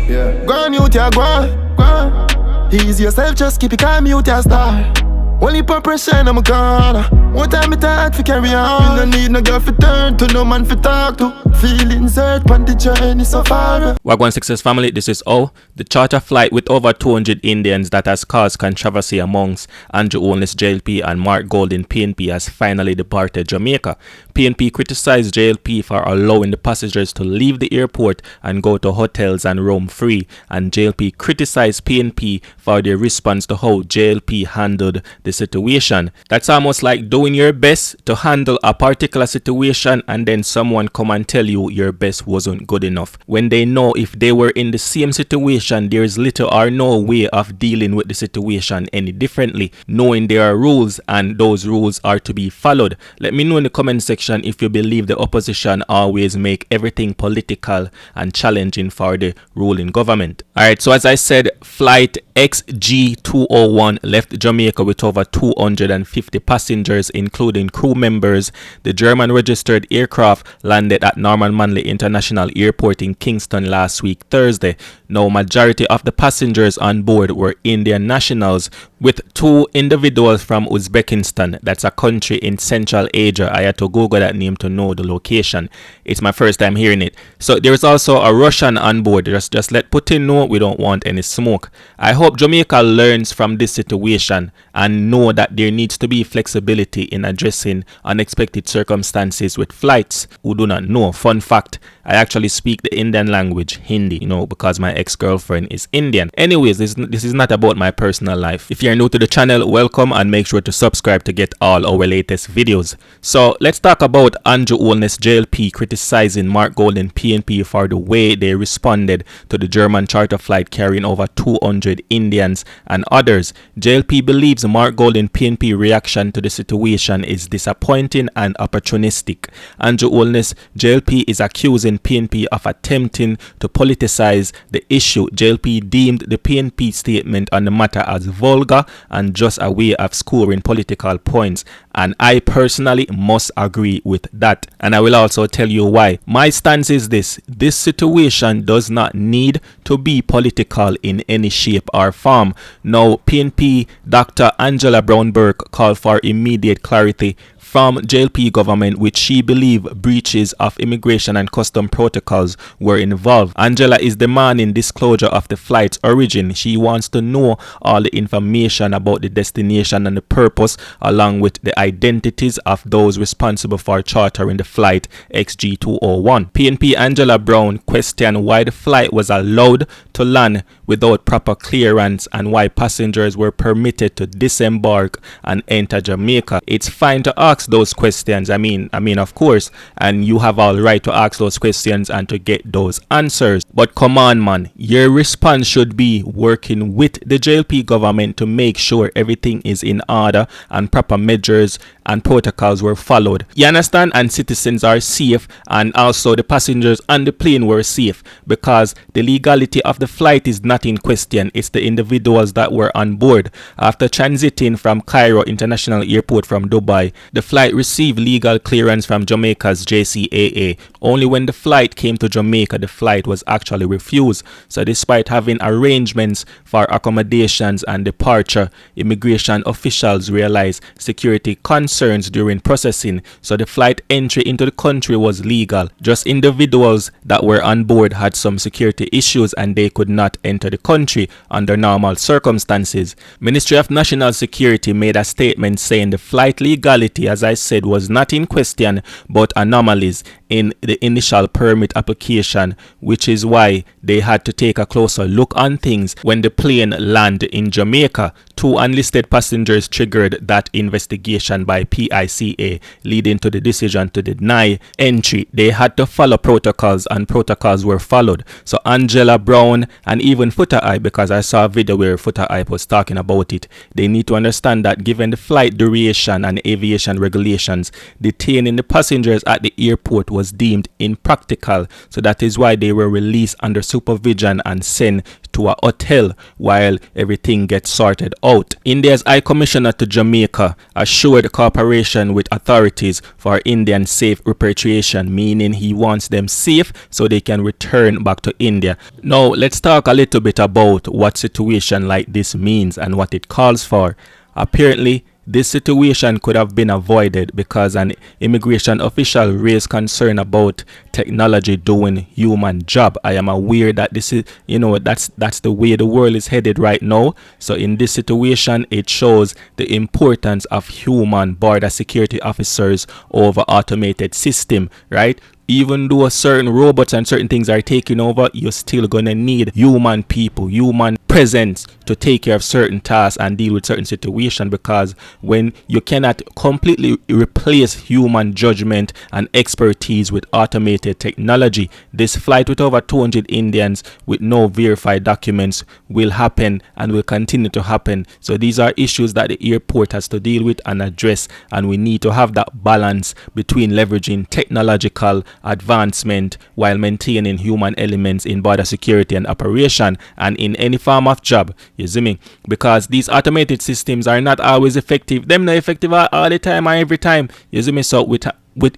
Yeah. Go on, mute ya, go on. Ease yourself, just keep it calm, mute ya, star. Only put pressure and I'm gone. One time it hard to carry on. You no need no girl for turn to, no man for talk to. Feelings hurt on the journey so far. Wagwan Success family, this is O. The charter flight with over 200 Indians that has caused controversy amongst Holness JLP and Mark Golden PNP has finally departed Jamaica. PNP criticized JLP for allowing the passengers to leave the airport and go to hotels and roam free, and JLP criticized PNP for their response to how JLP handled the situation. That's almost like doing your best to handle a particular situation and then someone come and tell you your best wasn't good enough, when they know if they were in the same situation there is little or no way of dealing with the situation any differently, knowing there are rules and those rules are to be followed. Let me know in the comment section if you believe the opposition always make everything political and challenging for the ruling government. Alright, so as I said, flight XG201 left Jamaica with over 250 passengers, including crew members. The German registered aircraft landed at Norman Manley International Airport in Kingston last week Thursday. Now, majority of the passengers on board were Indian nationals, with 2 individuals from Uzbekistan. That's a country in Central Asia. I had to Google that name to know the location. It's my first time hearing it. So there is also a Russian on board. Just let Putin know we don't want any smoke. I hope Jamaica learns from this situation and know that there needs to be flexibility in addressing unexpected circumstances with flights. Who do not know, fun fact, I actually speak the Indian language, Hindi, because my ex-girlfriend is Indian. Anyways, this is not about my personal life. If you're new to the channel, welcome, and make sure to subscribe to get all our latest videos. So let's talk about Holness JLP criticizing Mark Golden PNP for the way they responded to the German charter flight carrying over 200 Indians and others. JLP believes Mark Golden PNP reaction to the situation is disappointing and opportunistic. Holness JLP is accusing PNP of attempting to politicize the issue. JLP deemed the PNP statement on the matter as vulgar and just a way of scoring political points, and I personally must agree with that, and I will also tell you why. My stance is this situation does not need to be political in any shape or form. Now, PNP Dr. Angela Brown-Burke called for immediate clarity from JLP government, which she believed breaches of immigration and custom protocols were involved. Angela is demanding disclosure of the flight's origin. She wants to know all the information about the destination and the purpose, along with the identities of those responsible for chartering the flight XG201. PNP Angela Brown questioned why the flight was allowed to land without proper clearance and why passengers were permitted to disembark and enter Jamaica. It's fine to ask those questions. I mean of course, and you have all right to ask those questions and to get those answers, but come on man, your response should be working with the JLP government to make sure everything is in order and proper measures and protocols were followed. You understand? And citizens are safe, and also the passengers on the plane were safe, because the legality of the flight is not in question. It's the individuals that were on board. After transiting from Cairo International Airport from Dubai, the flight received legal clearance from Jamaica's JCAA. Only when the flight came to Jamaica, the flight was actually refused. So despite having arrangements for accommodations and departure, immigration officials realized security concerns during processing, so the flight entry into the country was legal. Just individuals that were on board had some security issues and they could not enter the country under normal circumstances. Ministry of National Security made a statement saying the flight legality, as I said, was not in question but anomalies in the initial permit application, which is why they had to take a closer look on things when the plane landed in Jamaica. 2 unlisted passengers triggered that investigation by PICA, leading to the decision to deny entry. They had to follow protocols, and protocols were followed. So Angela Brown and even Foota Eye, because I saw a video where Foota Eye was talking about it, they need to understand that given the flight duration and aviation regulations, detaining the passengers at the airport was deemed impractical. So that is why they were released under supervision and sent to a hotel while everything gets sorted out. India's High Commissioner to Jamaica assured cooperation with authorities for Indian safe repatriation, meaning he wants them safe so they can return back to India. Now let's talk a little bit about what situation like this means and what it calls for. Apparently, this situation could have been avoided because an immigration official raised concern about technology doing human job. I am aware that this is, that's the way the world is headed right now. So in this situation, it shows the importance of human border security officers over automated system, right? Even though certain robots and certain things are taking over, you're still gonna need human people, human presence to take care of certain tasks and deal with certain situations, because when you cannot completely replace human judgment and expertise with automated technology, this flight with over 200 Indians with no verified documents will happen and will continue to happen. So these are issues that the airport has to deal with and address, and we need to have that balance between leveraging technological advancement while maintaining human elements in border security and operation and in any form of job. You see me? Because these automated systems are not always effective. Them not effective all the time or every time. You see me? So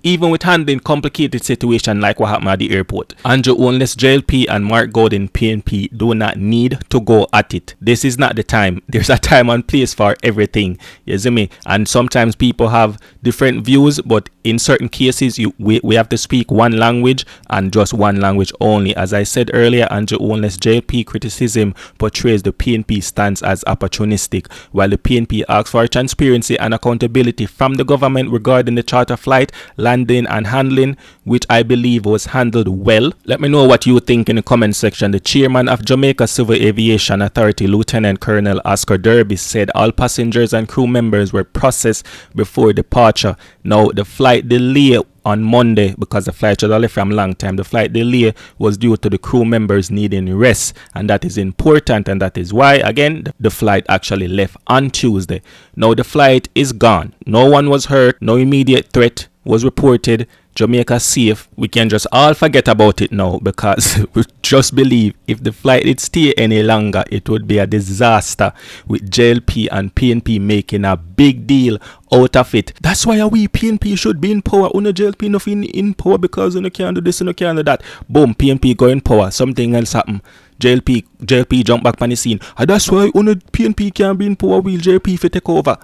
even with handling complicated situation like what happened at the airport, Holness JLP and Mark Golden PNP do not need to go at it. This is not the time. There's a time and place for everything. You see me? And sometimes people have different views, but in certain cases we have to speak one language and just one language only. As I said earlier, Holness JLP criticism portrays the PNP stance as opportunistic, while the PNP asks for transparency and accountability from the government regarding the charter flight, landing and handling, which I believe was handled well. Let me know what you think in the comment section. The chairman of Jamaica Civil Aviation Authority, Lieutenant Colonel Oscar Derby, said all passengers and crew members were processed before departure. Now the flight delay on Monday, because the flight should have left from a long time, the flight delay was due to the crew members needing rest, and that is important, and that is why again the flight actually left on Tuesday. Now the flight is gone. No one was hurt. No immediate threat was reported. Jamaica safe. We can just all forget about it now, because we just believe if the flight did stay any longer, it would be a disaster, with JLP and PNP making a big deal out of it. That's why we PNP should be in power. Una JLP nothing in power because you can't do this and you can't do that. Boom, PNP go in power. Something else happen. JLP jump back on the scene. And that's why una PNP can't be in power. Will JLP if take over?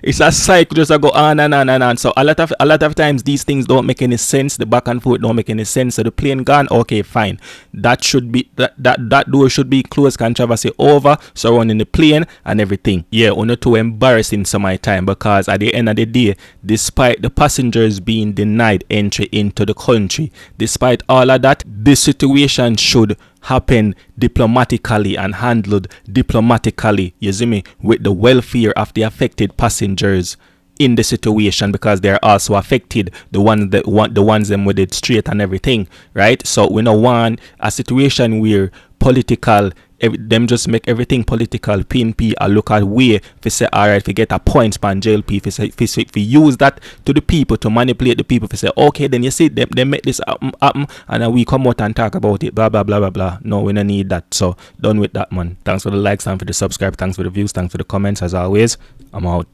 It's a cycle just go on and on and on. So a lot of times these things don't make any sense. The back and forth don't make any sense. So the plane gone, okay, fine. That should be that door should be closed, controversy over, surrounding the plane and everything. Yeah, only too embarrassing some my time, because at the end of the day, despite the passengers being denied entry into the country, despite all of that, this situation should happen diplomatically and handled diplomatically, you see me, with the welfare of the affected passengers in the situation, because they're also affected, the ones them with it straight and everything, right? So we don't want a situation where political, them just make everything political. PNP a look at way to say, alright, if you get a point span JLP, if you use that to the people to manipulate the people, if you say, okay, then you see them make this happen, and then we come out and talk about it, blah blah blah blah blah. No, we don't need that. So done with that, man. Thanks for the likes, thanks for the subscribe, thanks for the views, thanks for the comments. As always, I'm out.